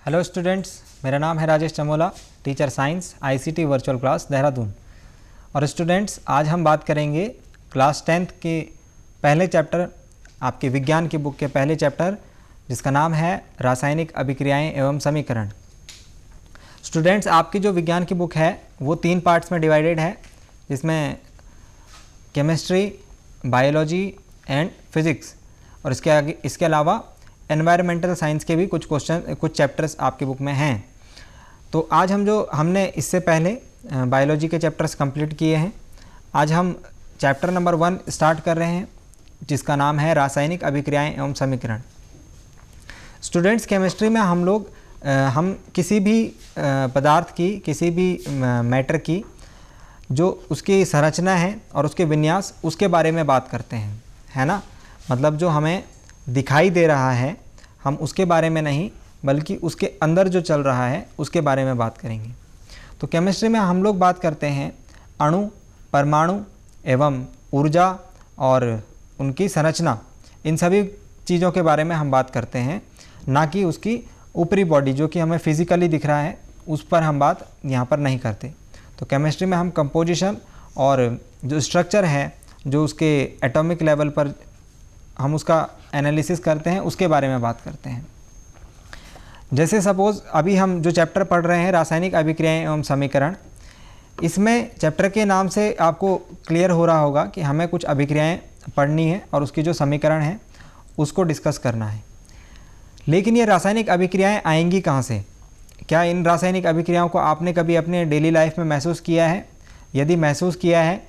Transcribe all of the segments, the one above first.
Hello students, मेरा नाम है Rajesh Chamola, teacher science ICT virtual class Dehradun. और स्टूडेंट्स, आज हम बात करेंगे क्लास 10th के पहले चैप्टर, आपके विज्ञान की बुक के पहले चैप्टर, जिसका नाम है रासायनिक अभिक्रियाएं एवं समीकरण। स्टूडेंट्स, आपकी जो विज्ञान की बुक है वो 3 पार्ट्स में डिवाइडेड है, जिसमें केमिस्ट्री, बायोलॉजी एंड फिज़िक्स और इसके अलावा एनवायरमेंटल साइंस के भी कुछ चैप्टर्स आपकी बुक में हैं। तो आज हमने इससे पहले बायोलॉजी के चैप्टर्स कंप्लीट किए हैं। आज हम चैप्टर नंबर 1 स्टार्ट कर रहे हैं, जिसका नाम है रासायनिक अभिक्रियाएं एवं समीकरण। स्टूडेंट्स, केमिस्ट्री में हम किसी भी पदार्थ की, किसी भी मैटर की जो उसकी संरचना है और उसके विन्यास, उसके बारे में बात करते हैं, है ना। मतलब जो हमें दिखाई दे रहा है हम उसके बारे में नहीं, बल्कि उसके अंदर जो चल रहा है उसके बारे में बात करेंगे। तो केमिस्ट्री में हम लोग बात करते हैं अणु, परमाणु एवं ऊर्जा और उनकी संरचना, इन सभी चीज़ों के बारे में हम बात करते हैं, ना कि उसकी ऊपरी बॉडी जो कि हमें फिज़िकली दिख रहा है उस पर हम बात यहाँ पर नहीं करते। तो केमिस्ट्री में हम कंपोजिशन और जो स्ट्रक्चर है, जो उसके एटॉमिक लेवल पर हम उसका एनालिसिस करते हैं, उसके बारे में बात करते हैं। जैसे सपोज़ अभी हम जो चैप्टर पढ़ रहे हैं रासायनिक अभिक्रियाएं एवं समीकरण, इसमें चैप्टर के नाम से आपको क्लियर हो रहा होगा कि हमें कुछ अभिक्रियाएं पढ़नी है और उसकी जो समीकरण है उसको डिस्कस करना है। लेकिन ये रासायनिक अभिक्रियाएं आएंगी कहाँ से? क्या इन रासायनिक अभिक्रियाओं को आपने कभी अपने डेली लाइफ में महसूस किया है? यदि महसूस किया है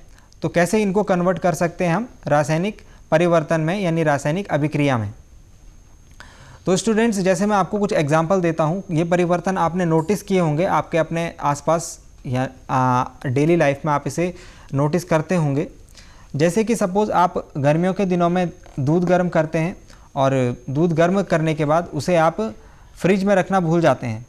तो कैसे इनको कन्वर्ट कर सकते हैं हम रासायनिक परिवर्तन में, यानी रासायनिक अभिक्रिया में? तो स्टूडेंट्स, जैसे मैं आपको कुछ एग्जांपल देता हूँ, ये परिवर्तन आपने नोटिस किए होंगे आपके अपने आसपास या डेली लाइफ में आप इसे नोटिस करते होंगे। जैसे कि सपोज़ आप गर्मियों के दिनों में दूध गर्म करते हैं और दूध गर्म करने के बाद उसे आप फ्रिज में रखना भूल जाते हैं,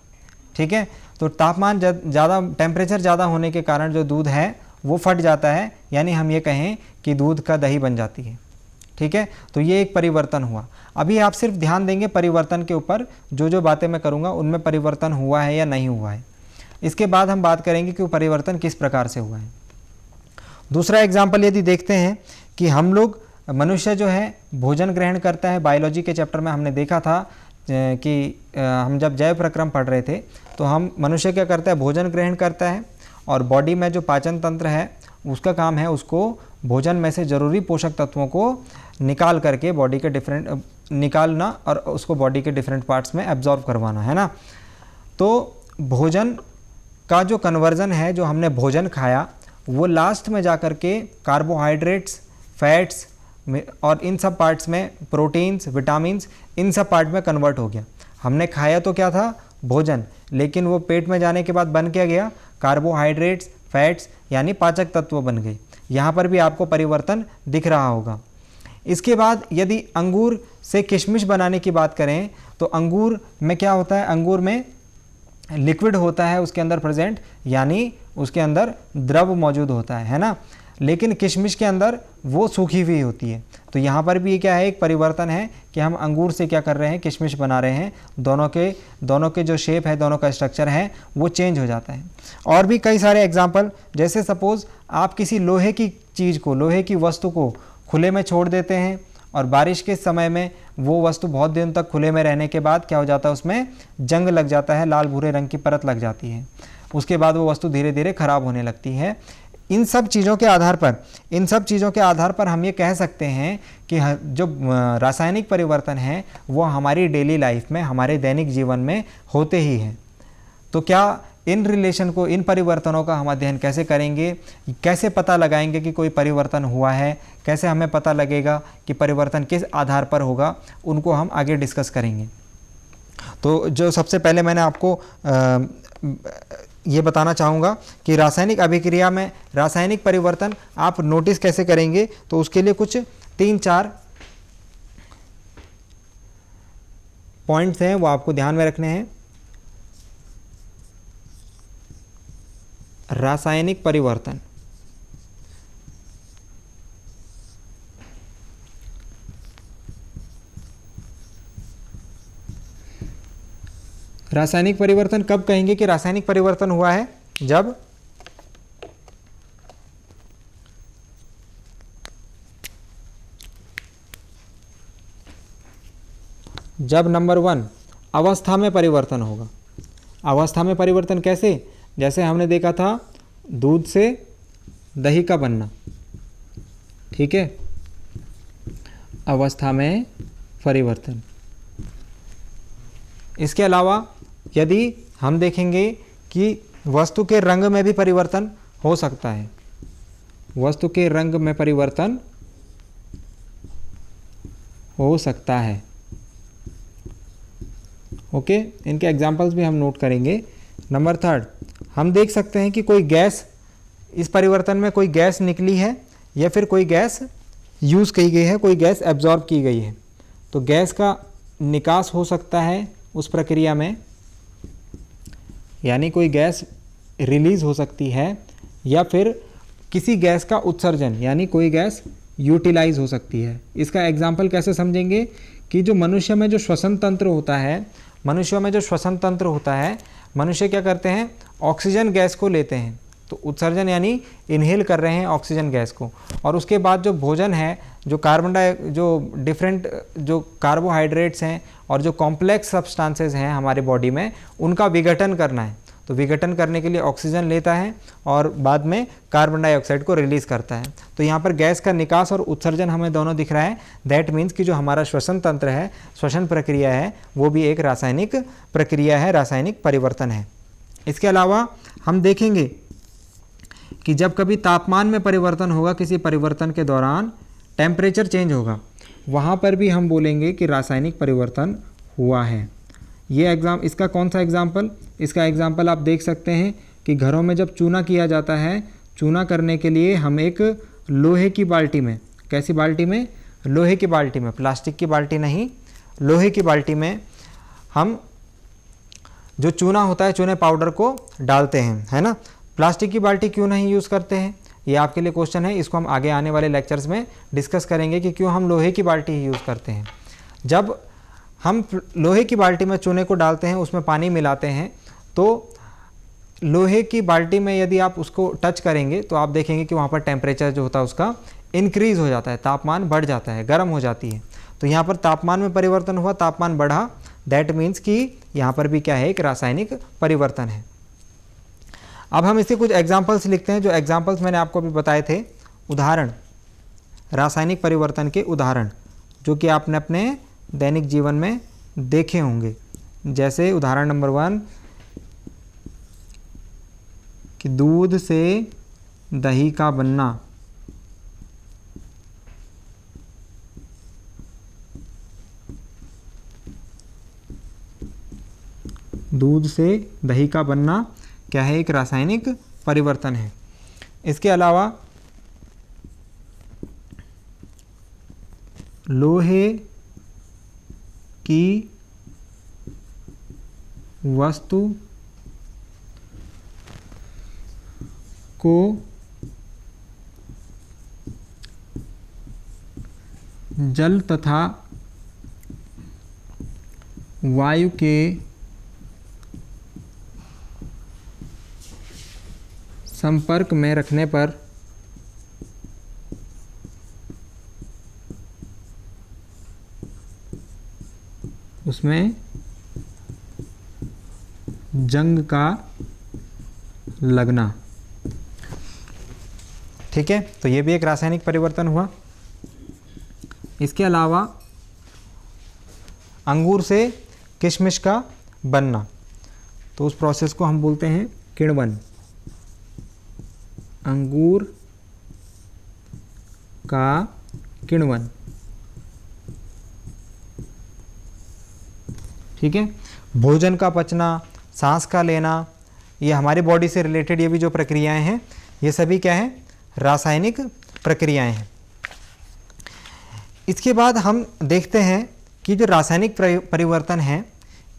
ठीक है। तो तापमान ज़्यादा, टेम्परेचर ज़्यादा होने के कारण जो दूध है वो फट जाता है, यानी हम ये कहें कि दूध का दही बन जाती है, ठीक है। तो ये एक परिवर्तन हुआ। अभी आप सिर्फ ध्यान देंगे परिवर्तन के ऊपर, जो बातें मैं करूँगा उनमें परिवर्तन हुआ है या नहीं हुआ है। इसके बाद हम बात करेंगे कि वो परिवर्तन किस प्रकार से हुआ है। दूसरा एग्जाम्पल यदि देखते हैं कि हम लोग, मनुष्य जो है भोजन ग्रहण करता है। बायोलॉजी के चैप्टर में हमने देखा था कि हम जब जैव प्रक्रम पढ़ रहे थे तो हम मनुष्य क्या करता है, भोजन ग्रहण करता है और बॉडी में जो पाचन तंत्र है उसका काम है उसको भोजन में से ज़रूरी पोषक तत्वों को निकाल करके बॉडी के निकालना और उसको बॉडी के डिफरेंट पार्ट्स में एब्जॉर्ब करवाना, है ना। तो भोजन का जो कन्वर्जन है, जो हमने भोजन खाया, वो लास्ट में जा कर के कार्बोहाइड्रेट्स, फैट्स और इन सब पार्ट्स में, प्रोटीन्स, विटामिन्स, इन सब पार्ट में कन्वर्ट हो गया। हमने खाया तो क्या था, भोजन, लेकिन वो पेट में जाने के बाद बन क्या गया, कार्बोहाइड्रेट्स, फैट्स, यानी पाचक तत्व बन गए। यहाँ पर भी आपको परिवर्तन दिख रहा होगा। इसके बाद यदि अंगूर से किशमिश बनाने की बात करें तो अंगूर में क्या होता है, अंगूर में लिक्विड होता है उसके अंदर प्रेजेंट, यानी उसके अंदर द्रव मौजूद होता है ना। लेकिन किशमिश के अंदर वो सूखी हुई होती है। तो यहाँ पर भी क्या है, एक परिवर्तन है कि हम अंगूर से क्या कर रहे हैं, किशमिश बना रहे हैं। दोनों के जो शेप है, दोनों का स्ट्रक्चर है वो चेंज हो जाता है। और भी कई सारे एग्जाम्पल, जैसे सपोज़ आप किसी लोहे की चीज़ को, लोहे की वस्तु को खुले में छोड़ देते हैं और बारिश के समय में वो वस्तु बहुत दिन तक खुले में रहने के बाद क्या हो जाता है, उसमें जंग लग जाता है, लाल भूरे रंग की परत लग जाती है। उसके बाद वो वस्तु धीरे धीरे खराब होने लगती है। इन सब चीज़ों के आधार पर हम ये कह सकते हैं कि जो रासायनिक परिवर्तन है वो हमारी डेली लाइफ में, हमारे दैनिक जीवन में होते ही हैं। तो क्या इन रिलेशन को, इन परिवर्तनों का हम अध्ययन कैसे करेंगे, कैसे पता लगाएंगे कि कोई परिवर्तन हुआ है, कैसे हमें पता लगेगा कि परिवर्तन किस आधार पर होगा, उनको हम आगे डिस्कस करेंगे। तो जो सबसे पहले मैंने आपको ये बताना चाहूँगा कि रासायनिक अभिक्रिया में रासायनिक परिवर्तन आप नोटिस कैसे करेंगे, तो उसके लिए कुछ 3-4 पॉइंट्स हैं वो आपको ध्यान में रखने हैं। रासायनिक परिवर्तन, रासायनिक परिवर्तन कब कहेंगे कि रासायनिक परिवर्तन हुआ है? जब नंबर 1 अवस्था में परिवर्तन होगा। अवस्था में परिवर्तन कैसे? जैसे हमने देखा था दूध से दही का बनना, ठीक है, अवस्था में परिवर्तन। इसके अलावा यदि हम देखेंगे कि वस्तु के रंग में भी परिवर्तन हो सकता है, वस्तु के रंग में परिवर्तन हो सकता है। ओके, इनके एग्जाम्पल्स भी हम नोट करेंगे। नंबर 3 हम देख सकते हैं कि कोई गैस, इस परिवर्तन में कोई गैस निकली है या फिर कोई गैस यूज़ की गई है, कोई गैस एब्जॉर्ब की गई है। तो गैस का निकास हो सकता है उस प्रक्रिया में, यानी कोई गैस रिलीज़ हो सकती है, या फिर किसी गैस का उत्सर्जन यानी कोई गैस यूटिलाइज हो सकती है। इसका एग्जाम्पल कैसे समझेंगे कि जो मनुष्य में जो श्वसन तंत्र होता है, मनुष्य क्या करते हैं, ऑक्सीजन गैस को लेते हैं, तो उत्सर्जन यानी इनहेल कर रहे हैं ऑक्सीजन गैस को, और उसके बाद जो भोजन है, जो डिफरेंट जो कार्बोहाइड्रेट्स हैं और जो कॉम्प्लेक्स सब्सटेंसेस हैं हमारे बॉडी में, उनका विघटन करना है। तो विघटन करने के लिए ऑक्सीजन लेता है और बाद में कार्बन डाइऑक्साइड को रिलीज़ करता है। तो यहाँ पर गैस का निकास और उत्सर्जन हमें दोनों दिख रहा है। दैट मीन्स कि जो हमारा श्वसन तंत्र है, श्वसन प्रक्रिया है, वो भी एक रासायनिक प्रक्रिया है, रासायनिक परिवर्तन है। इसके अलावा हम देखेंगे कि जब कभी तापमान में परिवर्तन होगा, किसी परिवर्तन के दौरान टेम्परेचर चेंज होगा, वहाँ पर भी हम बोलेंगे कि रासायनिक परिवर्तन हुआ है। इसका कौन सा एग्जाम्पल? इसका एग्जाम्पल आप देख सकते हैं कि घरों में जब चूना किया जाता है, चूना करने के लिए हम एक लोहे की बाल्टी में, कैसी बाल्टी में? लोहे की बाल्टी में, प्लास्टिक की बाल्टी नहीं, लोहे की बाल्टी में हम जो चूना होता है, चूने पाउडर को डालते हैं, है ना। प्लास्टिक की बाल्टी क्यों नहीं यूज़ करते हैं, ये आपके लिए क्वेश्चन है। इसको हम आगे आने वाले लेक्चर्स में डिस्कस करेंगे कि क्यों हम लोहे की बाल्टी ही यूज़ करते हैं। जब हम लोहे की बाल्टी में चूने को डालते हैं, उसमें पानी मिलाते हैं, तो लोहे की बाल्टी में यदि आप उसको टच करेंगे तो आप देखेंगे कि वहाँ पर टेम्परेचर जो होता है उसका इंक्रीज़ हो जाता है, तापमान बढ़ जाता है, गर्म हो जाती है। तो यहाँ पर तापमान में परिवर्तन हुआ, तापमान बढ़ा, दैट मीन्स कि यहाँ पर भी क्या है, एक रासायनिक परिवर्तन है। अब हम इसके कुछ एग्जाम्पल्स लिखते हैं, जो एग्जाम्पल्स मैंने आपको अभी बताए थे, उदाहरण, रासायनिक परिवर्तन के उदाहरण जो कि आपने अपने दैनिक जीवन में देखे होंगे। जैसे उदाहरण नंबर 1 कि दूध से दही का बनना, दूध से दही का बनना क्या है, एक रासायनिक परिवर्तन है। इसके अलावा लोहे की वस्तु को जल तथा वायु के संपर्क में रखने पर उसमें जंग का लगना, ठीक है। तो ये भी एक रासायनिक परिवर्तन हुआ। इसके अलावा अंगूर से किशमिश का बनना, तो उस प्रोसेस को हम बोलते हैं किण्वन। अंगूर का किण्वन, ठीक है। भोजन का पचना, सांस का लेना, ये हमारी बॉडी से रिलेटेड ये भी जो प्रक्रियाएं हैं, ये सभी क्या हैं, रासायनिक प्रक्रियाएं हैं। इसके बाद हम देखते हैं कि जो रासायनिक परिवर्तन हैं,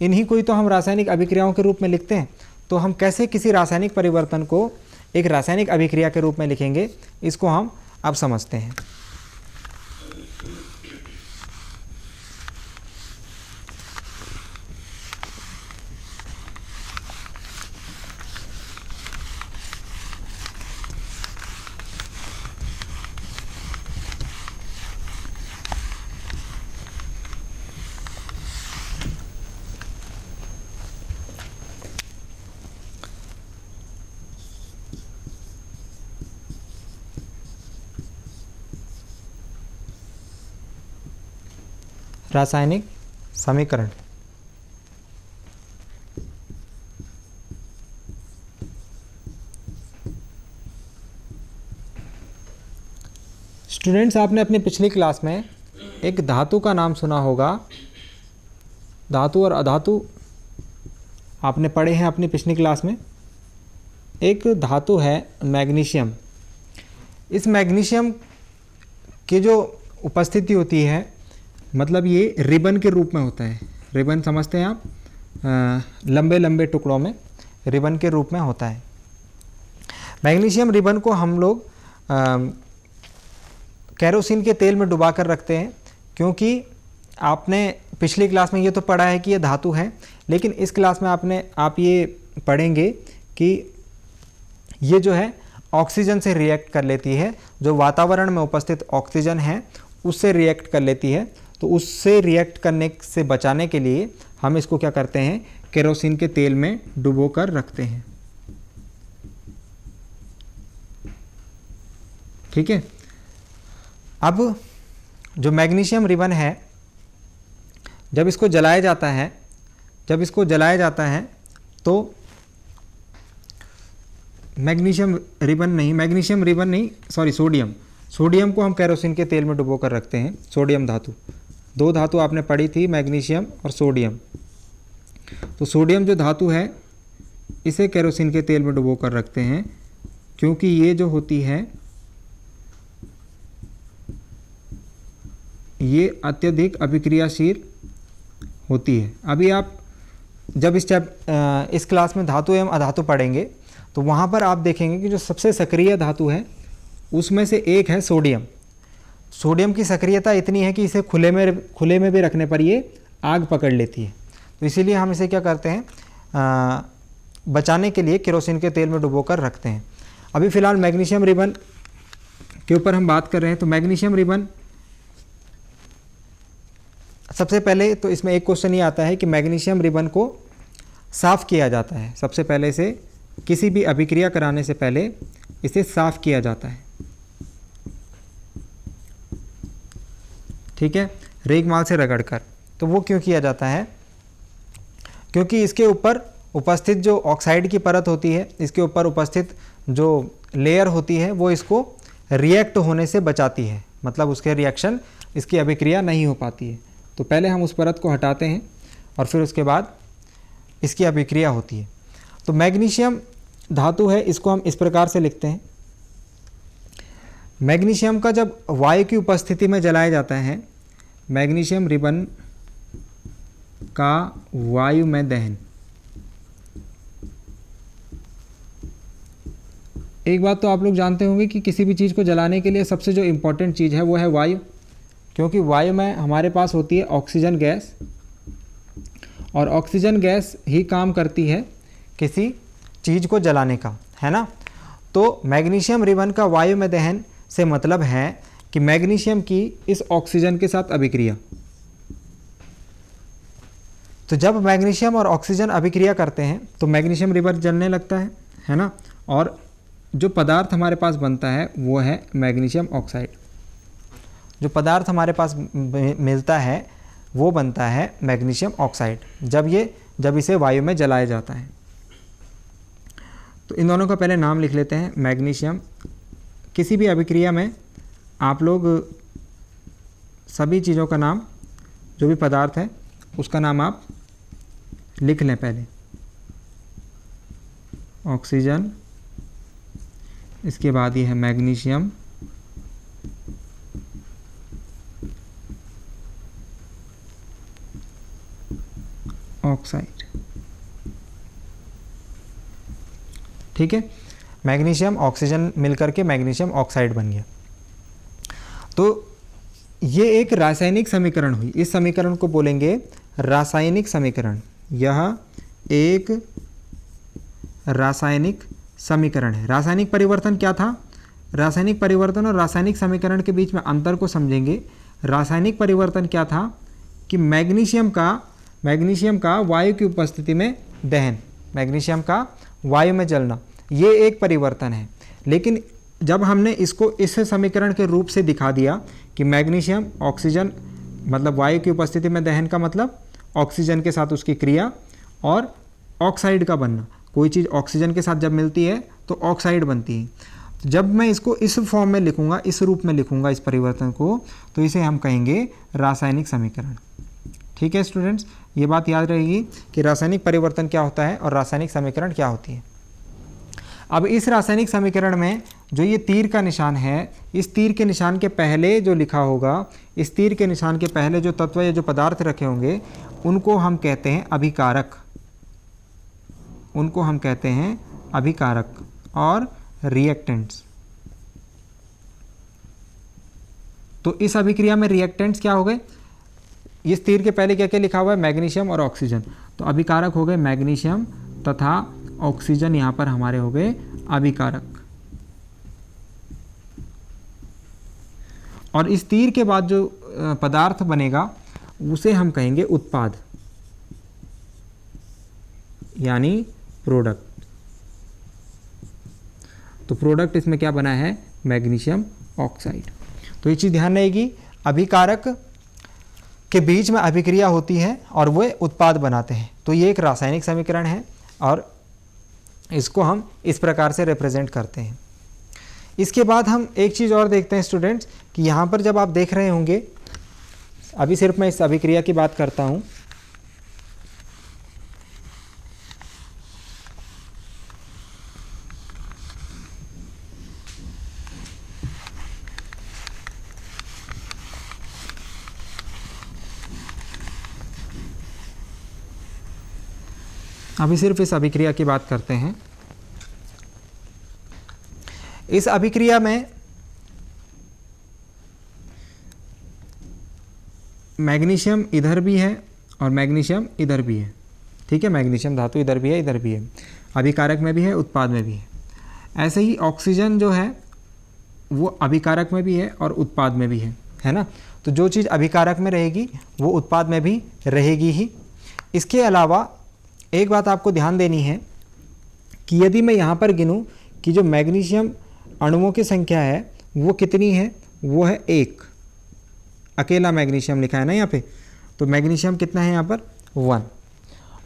इन्हीं को ही तो हम रासायनिक अभिक्रियाओं के रूप में लिखते हैं। तो हम कैसे किसी रासायनिक परिवर्तन को एक रासायनिक अभिक्रिया के रूप में लिखेंगे, इसको हम अब समझते हैं। रासायनिक समीकरण। स्टूडेंट्स, आपने अपनी पिछली क्लास में एक धातु का नाम सुना होगा। धातु और अधातु आपने पढ़े हैं अपनी पिछली क्लास में। एक धातु है मैग्नीशियम। इस मैग्नीशियम की जो उपस्थिति होती है, मतलब ये रिबन के रूप में होता है। रिबन समझते हैं आप, लंबे लंबे टुकड़ों में रिबन के रूप में होता है। मैग्नीशियम रिबन को हम लोग केरोसिन के तेल में डुबा कर रखते हैं, क्योंकि आपने पिछली क्लास में ये तो पढ़ा है कि ये धातु है, लेकिन इस क्लास में आप ये पढ़ेंगे कि ये जो है ऑक्सीजन से रिएक्ट कर लेती है। जो वातावरण में उपस्थित ऑक्सीजन है उससे रिएक्ट कर लेती है। तो उससे रिएक्ट करने से बचाने के लिए हम इसको क्या करते हैं, केरोसिन के तेल में डुबो कर रखते हैं। ठीक है। अब जो मैग्नीशियम रिबन है, जब इसको जलाया जाता है तो सोडियम को हम केरोसिन के तेल में डुबो कर रखते हैं। सोडियम धातु, दो धातु आपने पढ़ी थी, मैग्नीशियम और सोडियम। तो सोडियम जो धातु है इसे केरोसिन के तेल में डुबो कर रखते हैं, क्योंकि ये जो होती है ये अत्यधिक अभिक्रियाशील होती है। अभी आप जब इस क्लास में धातु एवं अधातु पढ़ेंगे तो वहाँ पर आप देखेंगे कि जो सबसे सक्रिय धातु है उसमें से एक है सोडियम। सोडियम की सक्रियता इतनी है कि इसे खुले में भी रखने पर ये आग पकड़ लेती है। तो इसीलिए हम इसे क्या करते हैं, बचाने के लिए केरोसिन के तेल में डुबो कर रखते हैं। अभी फ़िलहाल मैग्नीशियम रिबन के ऊपर हम बात कर रहे हैं। तो मैग्नीशियम रिबन, सबसे पहले तो इसमें एक क्वेश्चन ये आता है कि मैग्नीशियम रिबन को साफ़ किया जाता है। सबसे पहले से किसी भी अभिक्रिया कराने से पहले इसे साफ़ किया जाता है। ठीक है, रेगमाल से रगड़कर। तो वो क्यों किया जाता है, क्योंकि इसके ऊपर उपस्थित जो ऑक्साइड की परत होती है, इसके ऊपर उपस्थित जो लेयर होती है वो इसको रिएक्ट होने से बचाती है। मतलब उसके रिएक्शन, इसकी अभिक्रिया नहीं हो पाती है। तो पहले हम उस परत को हटाते हैं और फिर उसके बाद इसकी अभिक्रिया होती है। तो मैग्नीशियम धातु है, इसको हम इस प्रकार से लिखते हैं। मैग्नीशियम का जब वायु की उपस्थिति में जलाया जाता है, मैग्नीशियम रिबन का वायु में दहन। एक बात तो आप लोग जानते होंगे कि किसी भी चीज़ को जलाने के लिए सबसे जो इम्पोर्टेंट चीज़ है वो है वायु, क्योंकि वायु में हमारे पास होती है ऑक्सीजन गैस, और ऑक्सीजन गैस ही काम करती है किसी चीज़ को जलाने का, है ना। तो मैग्नीशियम रिबन का वायु में दहन से मतलब है कि मैग्नीशियम की इस ऑक्सीजन के साथ अभिक्रिया। तो जब मैग्नीशियम और ऑक्सीजन अभिक्रिया करते हैं तो मैग्नीशियम रिबन जलने लगता है ना। और जो पदार्थ हमारे पास बनता है वो है मैग्नीशियम ऑक्साइड। जो पदार्थ हमारे पास मिलता है वो बनता है मैग्नीशियम ऑक्साइड, जब इसे वायु में जलाया जाता है। तो इन दोनों का पहले नाम लिख लेते हैं। मैग्नीशियम, किसी भी अभिक्रिया में आप लोग सभी चीज़ों का नाम, जो भी पदार्थ है उसका नाम आप लिख लें पहले। ऑक्सीजन, इसके बाद ये है मैग्नीशियम, ऑक्साइड। ठीक है, मैग्नीशियम ऑक्सीजन मिलकर के मैग्नीशियम ऑक्साइड बन गया। तो ये एक रासायनिक समीकरण हुई। इस समीकरण को बोलेंगे रासायनिक समीकरण। यह एक रासायनिक समीकरण है। रासायनिक परिवर्तन क्या था? रासायनिक परिवर्तन और रासायनिक समीकरण के बीच में अंतर को समझेंगे। रासायनिक परिवर्तन क्या था कि मैग्नीशियम का वायु की उपस्थिति में दहन, मैग्नीशियम का वायु में जलना, ये एक परिवर्तन है। लेकिन जब हमने इसको इस समीकरण के रूप से दिखा दिया कि मैग्नीशियम ऑक्सीजन मतलब वायु की उपस्थिति में दहन का मतलब ऑक्सीजन के साथ उसकी क्रिया और ऑक्साइड का बनना। कोई चीज़ ऑक्सीजन के साथ जब मिलती है तो ऑक्साइड बनती है। तो जब मैं इसको इस फॉर्म में लिखूंगा, इस रूप में लिखूंगा इस परिवर्तन को, तो इसे हम कहेंगे रासायनिक समीकरण। ठीक है स्टूडेंट्स, ये बात याद रहेगी कि रासायनिक परिवर्तन क्या होता है और रासायनिक समीकरण क्या होती है। अब इस रासायनिक समीकरण में जो ये तीर का निशान है, इस तीर के निशान के पहले जो लिखा होगा, इस तीर के निशान के पहले जो तत्व या जो पदार्थ रखे होंगे, उनको हम कहते हैं अभिकारक। उनको हम कहते हैं अभिकारक और रिएक्टेंट्स। तो इस अभिक्रिया में रिएक्टेंट्स क्या हो गए? इस तीर के पहले क्या क्या लिखा हुआ है? मैग्नीशियम और ऑक्सीजन। तो अभिकारक हो गए मैग्नीशियम तथा ऑक्सीजन, यहाँ पर हमारे हो गए अभिकारक। और इस तीर के बाद जो पदार्थ बनेगा उसे हम कहेंगे उत्पाद, यानी प्रोडक्ट। तो प्रोडक्ट इसमें क्या बना है? Magnesium oxide. तो ये चीज़ ध्यान रहेगी, अभिकारक के बीच में अभिक्रिया होती है और वे उत्पाद बनाते हैं। तो ये एक रासायनिक समीकरण है और इसको हम इस प्रकार से रिप्रेजेंट करते हैं। इसके बाद हम एक चीज़ और देखते हैं स्टूडेंट्स कि यहाँ पर जब आप देख रहे होंगे, अभी सिर्फ मैं इस अभिक्रिया की बात करता हूँ। अभी सिर्फ इस अभिक्रिया की बात करते हैं। इस अभिक्रिया में मैग्नीशियम इधर भी है और मैग्नीशियम इधर भी है। ठीक है, मैग्नीशियम धातु इधर भी है, इधर भी है, अभिकारक में भी है, उत्पाद में भी है। ऐसे ही ऑक्सीजन जो है वो अभिकारक में भी है और उत्पाद में भी है ना। तो जो चीज़ अभिकारक में रहेगी वो उत्पाद में भी रहेगी ही। इसके अलावा एक बात आपको ध्यान देनी है कि यदि मैं यहाँ पर गिनूँ कि जो मैग्नीशियम अणुओं की संख्या है वो कितनी है, वो है 1। अकेला मैग्नीशियम लिखा है ना यहाँ पे, तो मैग्नीशियम कितना है यहाँ पर? 1।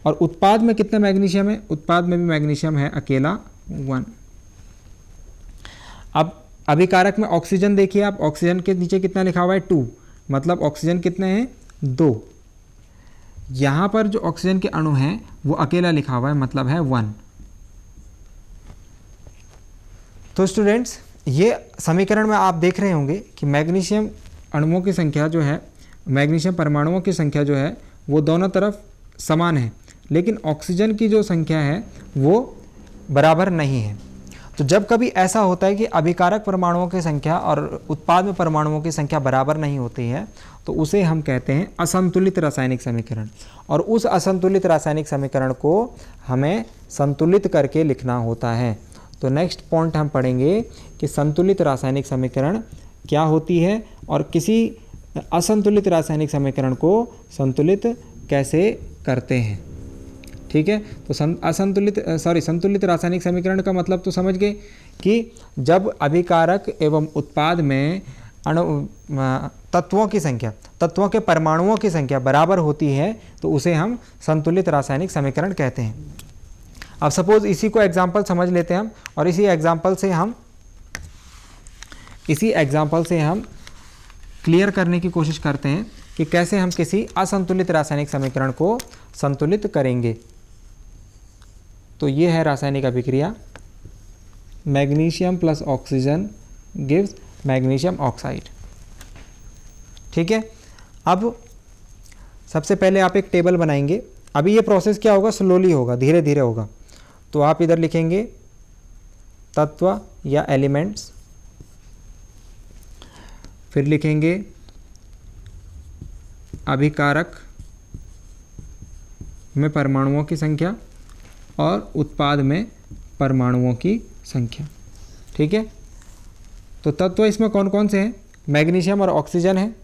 और उत्पाद में कितना मैग्नीशियम है? उत्पाद में भी मैग्नीशियम है अकेला 1। अब अभिकारक में ऑक्सीजन देखिए आप, ऑक्सीजन के नीचे कितना लिखा हुआ है? 2, मतलब ऑक्सीजन कितने हैं? 2। यहाँ पर जो ऑक्सीजन के अणु हैं वो अकेला लिखा हुआ है, मतलब है 1। तो स्टूडेंट्स, ये समीकरण में आप देख रहे होंगे कि मैग्नीशियम अणुओं की संख्या जो है, मैग्नीशियम परमाणुओं की संख्या जो है वो दोनों तरफ समान है, लेकिन ऑक्सीजन की जो संख्या है वो बराबर नहीं है। तो जब कभी ऐसा होता है कि अभिकारक परमाणुओं की संख्या और उत्पाद में परमाणुओं की संख्या बराबर नहीं होती है, तो उसे हम कहते हैं असंतुलित रासायनिक समीकरण। और उस असंतुलित रासायनिक समीकरण को हमें संतुलित करके लिखना होता है। तो नेक्स्ट पॉइंट हम पढ़ेंगे कि संतुलित रासायनिक समीकरण क्या होती है और किसी असंतुलित रासायनिक समीकरण को संतुलित कैसे करते हैं। ठीक है, तो संतुलित रासायनिक समीकरण का मतलब तो समझ गए कि जब अभिकारक एवं उत्पाद में तत्वों की संख्या, तत्वों के परमाणुओं की संख्या बराबर होती है तो उसे हम संतुलित रासायनिक समीकरण कहते हैं। अब सपोज इसी को एग्जाम्पल समझ लेते हैं हम, और इसी एग्जाम्पल से हम क्लियर करने की कोशिश करते हैं कि कैसे हम किसी असंतुलित रासायनिक समीकरण को संतुलित करेंगे। तो ये है रासायनिक अभिक्रिया, magnesium plus oxygen gives magnesium oxide. ठीक है, अब सबसे पहले आप एक टेबल बनाएंगे। अभी ये प्रोसेस क्या होगा? स्लोली होगा, धीरे धीरे होगा। तो आप इधर लिखेंगे तत्व या एलिमेंट्स, फिर लिखेंगे अभिकारक में परमाणुओं की संख्या और उत्पाद में परमाणुओं की संख्या। ठीक है, तो तत्व इसमें कौन कौन से हैं? मैग्नीशियम और ऑक्सीजन है,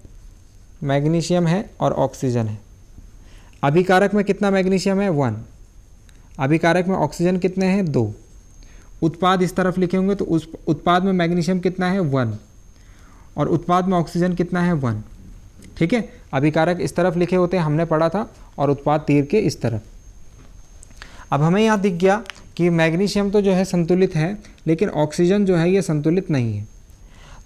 मैग्नीशियम है और ऑक्सीजन है। अभिकारक में कितना मैग्नीशियम है? 1। अभिकारक में ऑक्सीजन कितने हैं? 2। उत्पाद इस तरफ लिखे होंगे तो उस उत्पाद में मैग्नीशियम कितना है? 1। और उत्पाद में ऑक्सीजन कितना है? 1। ठीक है, अभिकारक इस तरफ लिखे होते हैं, हमने पढ़ा था, और उत्पाद तीर के इस तरफ। अब हमें यहाँ दिख गया कि मैग्नीशियम तो जो है संतुलित है, लेकिन ऑक्सीजन जो है ये संतुलित नहीं है।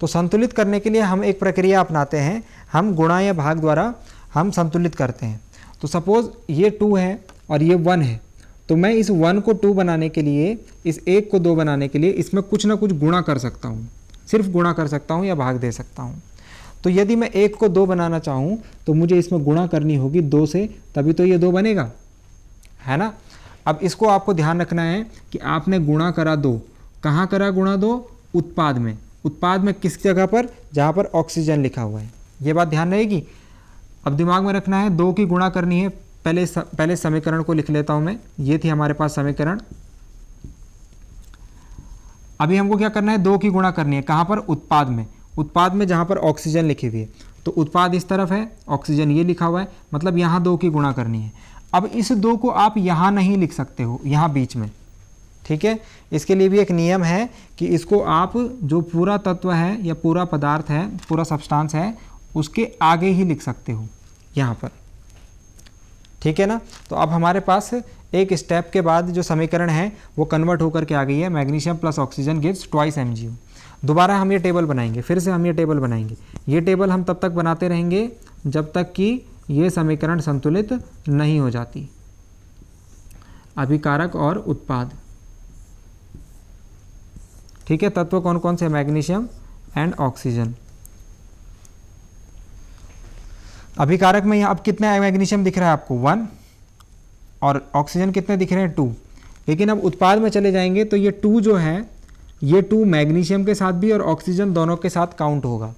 तो संतुलित करने के लिए हम एक प्रक्रिया अपनाते हैं, हम गुणा या भाग द्वारा हम संतुलित करते हैं। तो सपोज़ ये 2 है और ये 1 है, तो मैं इस 1 को 2 बनाने के लिए, इस 1 को 2 बनाने के लिए इसमें कुछ ना कुछ गुणा कर सकता हूँ, सिर्फ गुणा कर सकता हूँ या भाग दे सकता हूँ। तो यदि मैं 1 को 2 बनाना चाहूँ तो मुझे इसमें गुणा करनी होगी 2 से, तभी तो ये 2 बनेगा, है ना। अब इसको आपको ध्यान रखना है कि आपने गुणा करा 2, कहाँ करा गुणा 2? उत्पाद में। उत्पाद में किस जगह पर? जहाँ पर ऑक्सीजन लिखा हुआ है, ये बात ध्यान रहेगी। अब दिमाग में रखना है 2 की गुणा करनी है। पहले समीकरण को लिख लेता हूँ मैं, ये थी हमारे पास समीकरण। अभी हमको क्या करना है? 2 की गुणा करनी है, कहाँ पर? उत्पाद में। उत्पाद में जहाँ पर ऑक्सीजन लिखी हुई है, तो उत्पाद इस तरफ है, ऑक्सीजन ये लिखा हुआ है, मतलब यहाँ 2 की गुणा करनी है। अब इस 2 को आप यहाँ नहीं लिख सकते हो, यहाँ बीच में, ठीक है। इसके लिए भी एक नियम है कि इसको आप जो पूरा तत्व है या पूरा पदार्थ है, पूरा सब्सटेंस है, उसके आगे ही लिख सकते हो, यहाँ पर, ठीक है ना। तो अब हमारे पास एक स्टेप के बाद जो समीकरण है वो कन्वर्ट होकर के आ गई है, magnesium plus oxygen gives twice MgO। दोबारा हम ये टेबल बनाएंगे, फिर से हम ये टेबल बनाएंगे। ये टेबल हम तब तक बनाते रहेंगे जब तक कि ये समीकरण संतुलित नहीं हो जाती। अभिकारक और उत्पाद, ठीक है। तत्व कौन कौन से? Magnesium and oxygen. अभिकारक में यहाँ अब कितने मैग्नीशियम दिख रहा है आपको? 1, और ऑक्सीजन कितने दिख रहे हैं? 2। लेकिन अब उत्पाद में चले जाएंगे तो ये 2 जो है, ये 2 मैग्नीशियम के साथ भी और ऑक्सीजन दोनों के साथ काउंट होगा।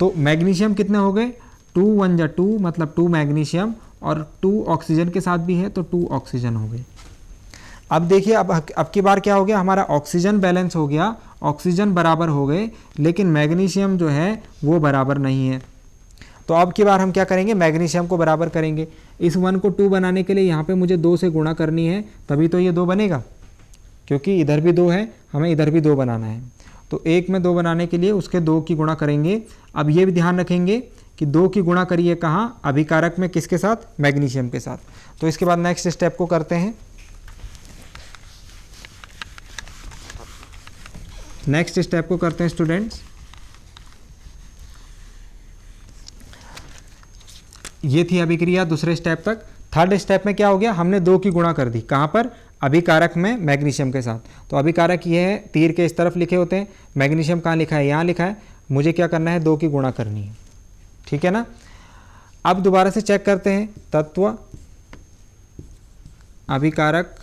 तो मैग्नीशियम कितने हो गए? 2 1 जा 2, मतलब 2 मैग्नीशियम, और 2 ऑक्सीजन के साथ भी है तो 2 ऑक्सीजन हो गए। अब देखिए, अब की बार क्या हो गया? हमारा ऑक्सीजन बैलेंस हो गया, ऑक्सीजन बराबर हो गए, लेकिन मैग्नीशियम जो है वो बराबर नहीं है। तो अब की बार हम क्या करेंगे? मैग्नीशियम को बराबर करेंगे। इस 1 को 2 बनाने के लिए यहाँ पे मुझे 2 से गुणा करनी है, तभी तो ये 2 बनेगा, क्योंकि इधर भी 2 है, हमें इधर भी 2 बनाना है। तो 1 में 2 बनाने के लिए उसके 2 की गुणा करेंगे। अब ये भी ध्यान रखेंगे कि 2 की गुणा करिए कहाँ? अभिकारक में, किसके साथ? मैग्नीशियम के साथ। तो इसके बाद नेक्स्ट स्टेप को करते हैं। नेक्स्ट स्टेप को करते हैं स्टूडेंट्स। ये थी अभिक्रिया दूसरे स्टेप तक। थर्ड स्टेप में क्या हो गया? हमने 2 की गुणा कर दी, कहाँ पर? अभिकारक में मैग्नीशियम के साथ। तो अभिकारक ये है, तीर के इस तरफ लिखे होते हैं, मैग्नीशियम कहाँ लिखा है? यहाँ लिखा है। मुझे क्या करना है? 2 की गुणा करनी है, ठीक है ना। अब दोबारा से चेक करते हैं, तत्व, अभिकारक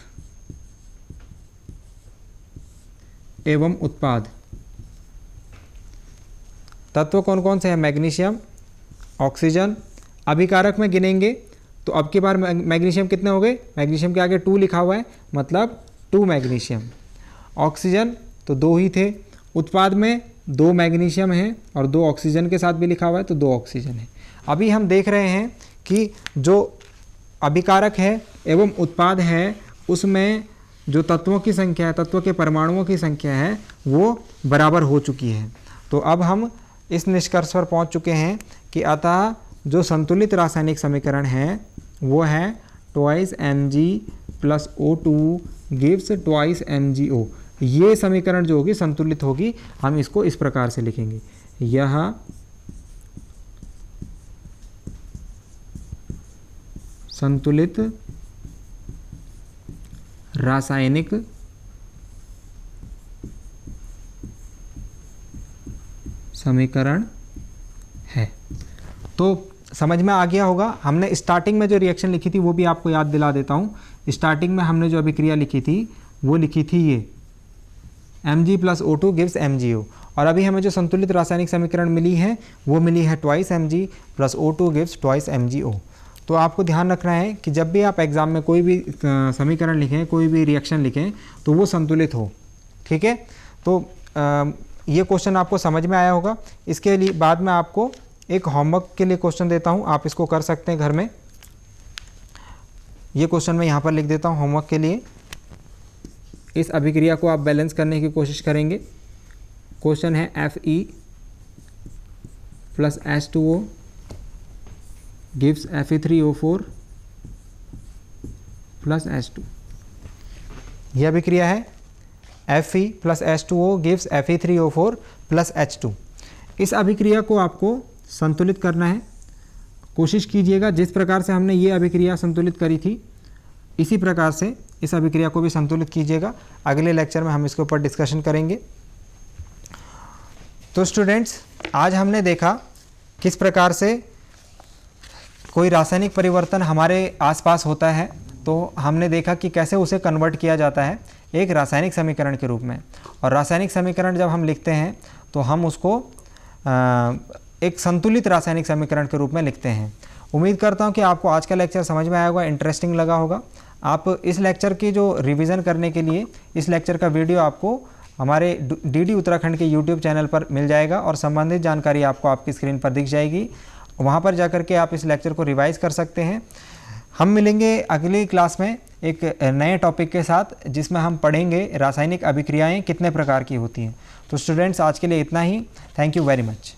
एवं उत्पाद। तत्व कौन कौन से हैं? Magnesium, oxygen. अभिकारक में गिनेंगे तो अब की बार मैग्नीशियम कितने हो गए? मैग्नीशियम के आगे 2 लिखा हुआ है, मतलब 2 मैग्नीशियम। ऑक्सीजन तो 2 ही थे। उत्पाद में 2 मैग्नीशियम हैं और 2 ऑक्सीजन के साथ भी लिखा हुआ है, तो 2 ऑक्सीजन है। अभी हम देख रहे हैं कि जो अभिकारक है एवं उत्पाद है, उसमें जो तत्वों की संख्या है, तत्व के परमाणुओं की संख्या है, वो बराबर हो चुकी है। तो अब हम इस निष्कर्ष पर पहुंच चुके हैं कि अतः जो संतुलित रासायनिक समीकरण है वो है twice Mg plus O2 gives twice MgO। ये समीकरण जो होगी संतुलित होगी। हम इसको इस प्रकार से लिखेंगे, यह संतुलित रासायनिक समीकरण है। तो समझ में आ गया होगा। हमने स्टार्टिंग में जो रिएक्शन लिखी थी वो भी आपको याद दिला देता हूँ। स्टार्टिंग में हमने जो अभिक्रिया लिखी थी वो लिखी थी ये Mg plus O2 gives MgO, और अभी हमें जो संतुलित रासायनिक समीकरण मिली है वो मिली है twice Mg plus O2 gives twice MgO। तो आपको ध्यान रखना है कि जब भी आप एग्ज़ाम में कोई भी समीकरण लिखें, कोई भी रिएक्शन लिखें, तो वो संतुलित हो, ठीक है। तो ये क्वेश्चन आपको समझ में आया होगा। इसके लिए बाद में आपको एक होमवर्क के लिए क्वेश्चन देता हूँ, आप इसको कर सकते हैं घर में। ये क्वेश्चन मैं यहाँ पर लिख देता हूँ होमवर्क के लिए। इस अभिक्रिया को आप बैलेंस करने की कोशिश करेंगे। क्वेश्चन है Fe plus H2O gives Fe3O4 plus H2। यह अभिक्रिया है Fe plus H2O gives Fe3O4 plus H2। इस अभिक्रिया को आपको संतुलित करना है। कोशिश कीजिएगा जिस प्रकार से हमने ये अभिक्रिया संतुलित करी थी इसी प्रकार से इस अभिक्रिया को भी संतुलित कीजिएगा। अगले लेक्चर में हम इसके ऊपर डिस्कशन करेंगे। तो स्टूडेंट्स, आज हमने देखा किस प्रकार से कोई रासायनिक परिवर्तन हमारे आसपास होता है, तो हमने देखा कि कैसे उसे कन्वर्ट किया जाता है एक रासायनिक समीकरण के रूप में। और रासायनिक समीकरण जब हम लिखते हैं तो हम उसको एक संतुलित रासायनिक समीकरण के रूप में लिखते हैं। उम्मीद करता हूं कि आपको आज का लेक्चर समझ में आया होगा, इंटरेस्टिंग लगा होगा। आप इस लेक्चर की जो रिवीजन करने के लिए इस लेक्चर का वीडियो आपको हमारे डीडी उत्तराखंड के यूट्यूब चैनल पर मिल जाएगा और संबंधित जानकारी आपको आपकी स्क्रीन पर दिख जाएगी। वहाँ पर जाकर के आप इस लेक्चर को रिवाइज कर सकते हैं। हम मिलेंगे अगली क्लास में एक नए टॉपिक के साथ, जिसमें हम पढ़ेंगे रासायनिक अभिक्रियाएं कितने प्रकार की होती हैं। तो स्टूडेंट्स, आज के लिए इतना ही। Thank you very much.